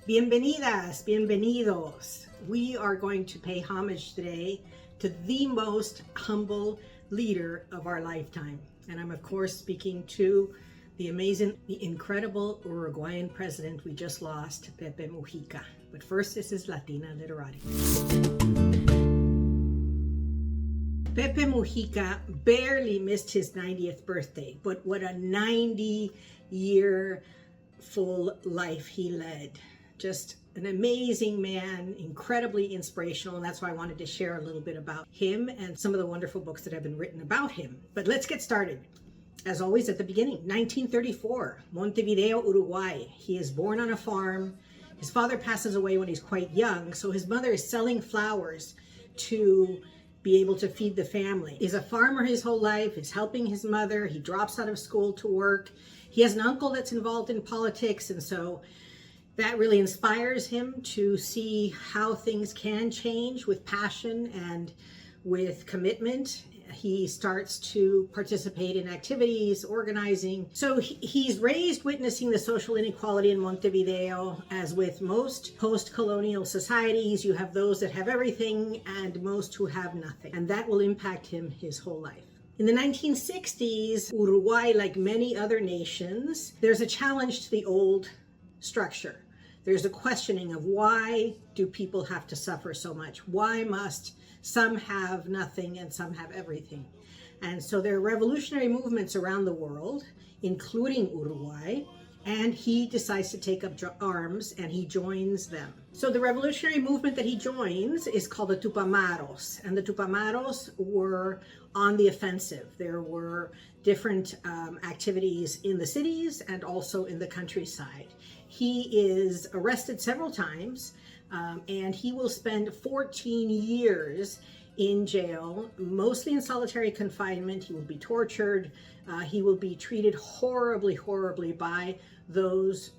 Bienvenidas, bienvenidos. We are going to pay homage today to the most humble leader of our lifetime. And I'm, of course, speaking to the amazing, the incredible Uruguayan president we just lost, Pepe Mujica. But first, this is Latina Literati. Pepe Mujica barely missed his 90th birthday, but what a 90-year full life he led. Just an amazing man, incredibly inspirational, and that's why I wanted to share a little bit about him and some of the wonderful books that have been written about him. But let's get started. As always, at the beginning, 1934, Montevideo, Uruguay. He is born on a farm. His father passes away when he's quite young, so his mother is selling flowers to be able to feed the family. He's a farmer his whole life. He's helping his mother. He drops out of school to work. He has an uncle that's involved in politics, and so that really inspires him to see how things can change with passion and with commitment. He starts to participate in activities, organizing. So he's raised witnessing the social inequality in Montevideo. As with most post-colonial societies, you have those that have everything and most who have nothing. And that will impact him his whole life. In the 1960s, Uruguay, like many other nations, there's a challenge to the old structure. There's a questioning of why do people have to suffer so much? Why must some have nothing and some have everything? And so there are revolutionary movements around the world, including Uruguay, and he decides to take up arms and he joins them. So the revolutionary movement that he joins is called the Tupamaros, and the Tupamaros were on the offensive. There were different activities in the cities and also in the countryside. He is arrested several times, and he will spend 14 years in jail, mostly in solitary confinement. He will be tortured. He will be treated horribly, horribly by those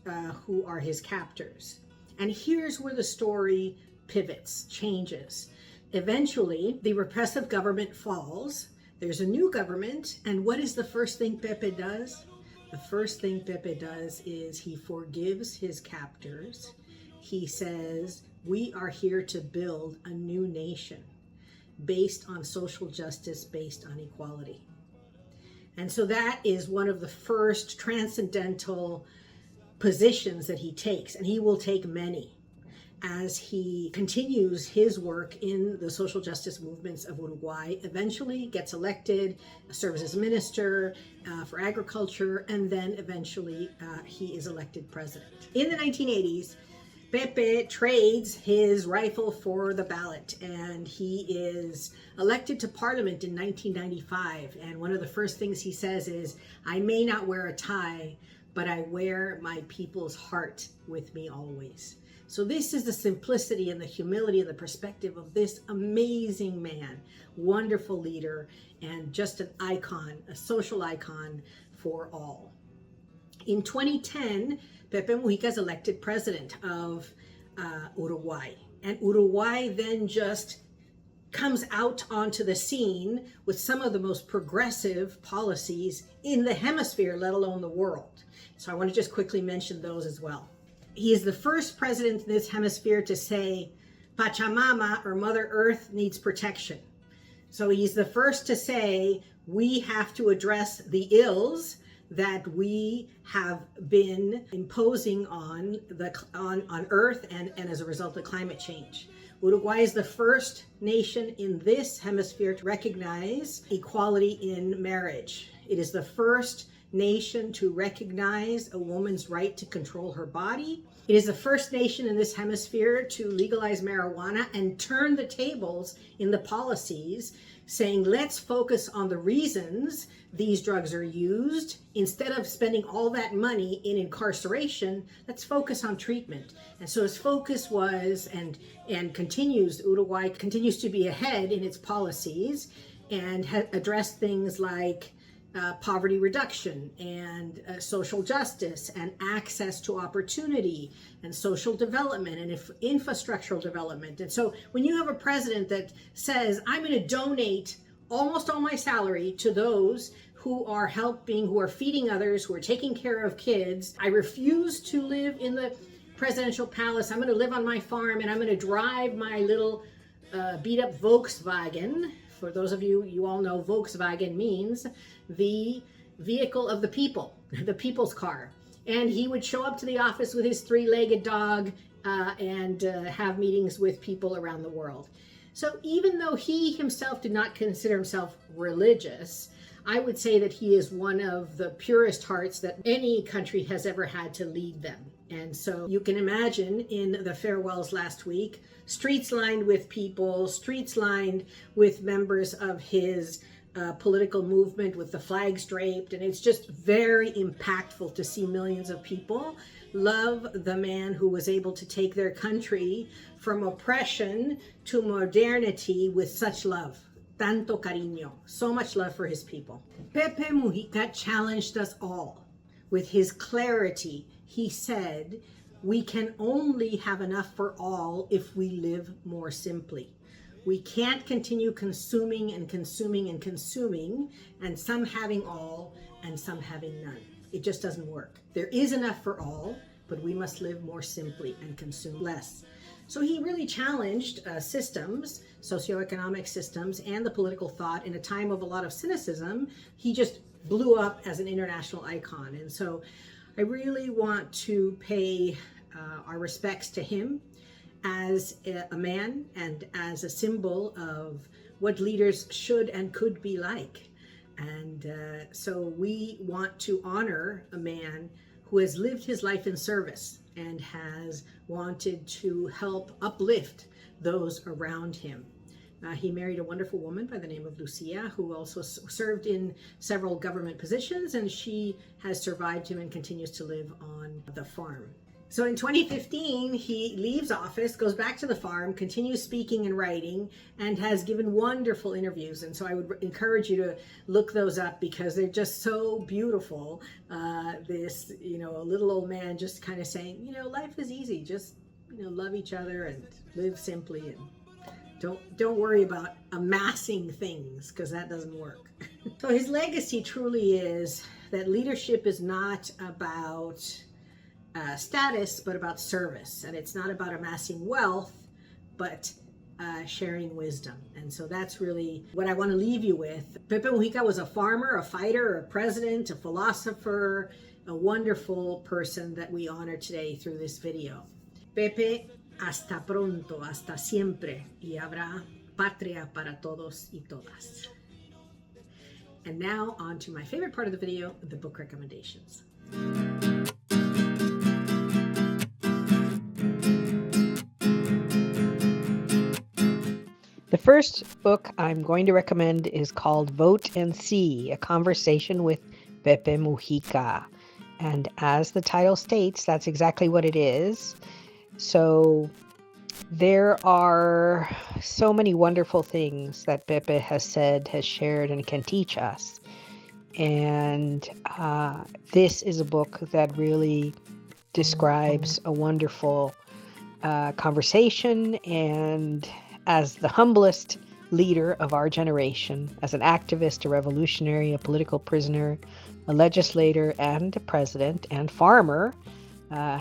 who are his captors. And here's where the story pivots, changes. Eventually, the repressive government falls. There's a new government, and what is the first thing Pepe does? The first thing Pepe does is he forgives his captors. He says, we are here to build a new nation based on social justice, based on equality. And so that is one of the first transcendental positions that he takes, and he will take many as he continues his work in the social justice movements of Uruguay, eventually gets elected, serves as minister for agriculture, and then eventually he is elected president. In the 1980s, Pepe trades his rifle for the ballot, and he is elected to parliament in 1995. And one of the first things he says is, I may not wear a tie, but I wear my people's heart with me always. So this is the simplicity and the humility and the perspective of this amazing man, wonderful leader, and just an icon, a social icon for all. In 2010, Pepe Mujica is elected president of Uruguay. And Uruguay then just comes out onto the scene with some of the most progressive policies in the hemisphere, let alone the world. So I want to just quickly mention those as well. He is the first president in this hemisphere to say Pachamama, or Mother Earth, needs protection. So he's the first to say we have to address the ills that we have been imposing on Earth and as a result of climate change. Uruguay is the first nation in this hemisphere to recognize equality in marriage. It is the first nation to recognize a woman's right to control her body. It is the first nation in this hemisphere to legalize marijuana and turn the tables in the policies, saying let's focus on the reasons these drugs are used. Instead of spending all that money in incarceration, let's focus on treatment. And so his focus was and continues, Uruguay continues to be ahead in its policies and addressed things like poverty reduction and social justice and access to opportunity and social development and infrastructural development. And so when you have a president that says, I'm going to donate almost all my salary to those who are helping, who are feeding others, who are taking care of kids, I refuse to live in the presidential palace. I'm going to live on my farm, and I'm going to drive my little beat up Volkswagen. For those of you, you all know Volkswagen means the vehicle of the people, the people's car. And he would show up to the office with his three-legged dog and have meetings with people around the world. So even though he himself did not consider himself religious, I would say that he is one of the purest hearts that any country has ever had to lead them. And so you can imagine in the farewells last week, streets lined with people, streets lined with members of his political movement with the flags draped. And it's just very impactful to see millions of people love the man who was able to take their country from oppression to modernity with such love. Tanto cariño, so much love for his people. Pepe Mujica challenged us all with his clarity. He said, we can only have enough for all if we live more simply. We can't continue consuming and consuming and consuming, and some having all and some having none. It just doesn't work. There is enough for all, but we must live more simply and consume less. So he really challenged systems, socioeconomic systems, and the political thought in a time of a lot of cynicism. He just blew up as an international icon. And so I really want to pay our respects to him as a man and as a symbol of what leaders should and could be like. And so we want to honor a man who has lived his life in service and has wanted to help uplift those around him. He married a wonderful woman by the name of Lucia, who also served in several government positions, and she has survived him and continues to live on the farm. So in 2015, he leaves office, goes back to the farm, continues speaking and writing, and has given wonderful interviews. And so I would encourage you to look those up because they're just so beautiful. This, a little old man just kind of saying, life is easy. Just, love each other and live simply, and don't worry about amassing things because that doesn't work. So his legacy truly is that leadership is not about status, but about service. And it's not about amassing wealth, but sharing wisdom. And so that's really what I want to leave you with. Pepe Mujica was a farmer, a fighter, a president, a philosopher, a wonderful person that we honor today through this video. Pepe, hasta pronto, hasta siempre, y habrá patria para todos y todas. And now on to my favorite part of the video, the book recommendations. The first book I'm going to recommend is called Vote and See, A Conversation with Pepe Mujica. And as the title states, that's exactly what it is. So there are so many wonderful things that Pepe has said, has shared, and can teach us. And this is a book that really describes a wonderful conversation, and as the humblest leader of our generation, as an activist, a revolutionary, a political prisoner, a legislator, and a president, and farmer,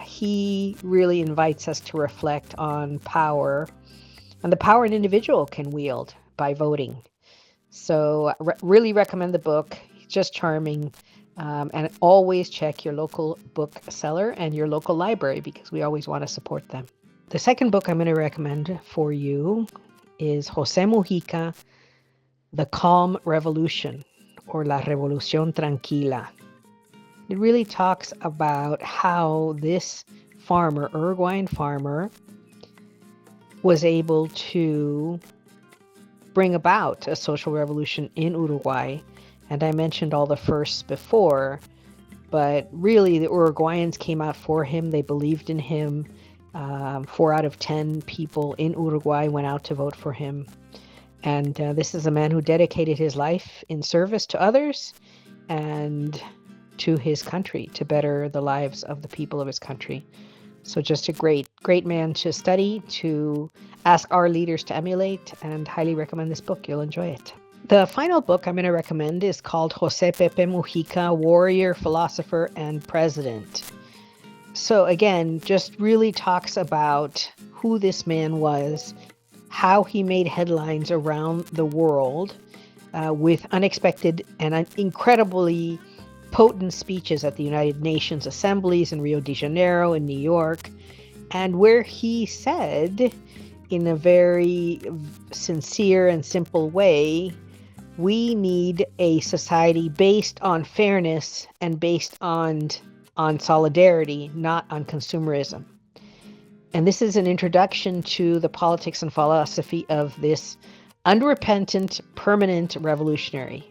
he really invites us to reflect on power and the power an individual can wield by voting. So really recommend the book. It's just charming. And always check your local bookseller and your local library because we always want to support them. The second book I'm going to recommend for you is José Mujica, The Calm Revolution, or La Revolución Tranquila. It really talks about how this farmer, Uruguayan farmer, was able to bring about a social revolution in Uruguay. And I mentioned all the firsts before, but really the Uruguayans came out for him. They believed in him. 4 out of 10 people in Uruguay went out to vote for him. And this is a man who dedicated his life in service to others and to his country, to better the lives of the people of his country. So just a great, great man to study, to ask our leaders to emulate, and highly recommend this book. You'll enjoy it. The final book I'm going to recommend is called José Pepe Mujica, Warrior, Philosopher, and President. So again, just really talks about who this man was, how he made headlines around the world with unexpected and incredibly potent speeches at the United Nations assemblies in Rio de Janeiro and New York, and where he said in a very sincere and simple way, we need a society based on fairness and based on solidarity, not on consumerism. And this is an introduction to the politics and philosophy of this unrepentant, permanent revolutionary,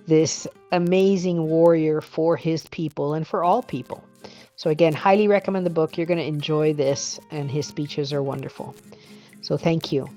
this amazing warrior for his people and for all people. So again, highly recommend the book. You're going to enjoy this, and his speeches are wonderful. So thank you.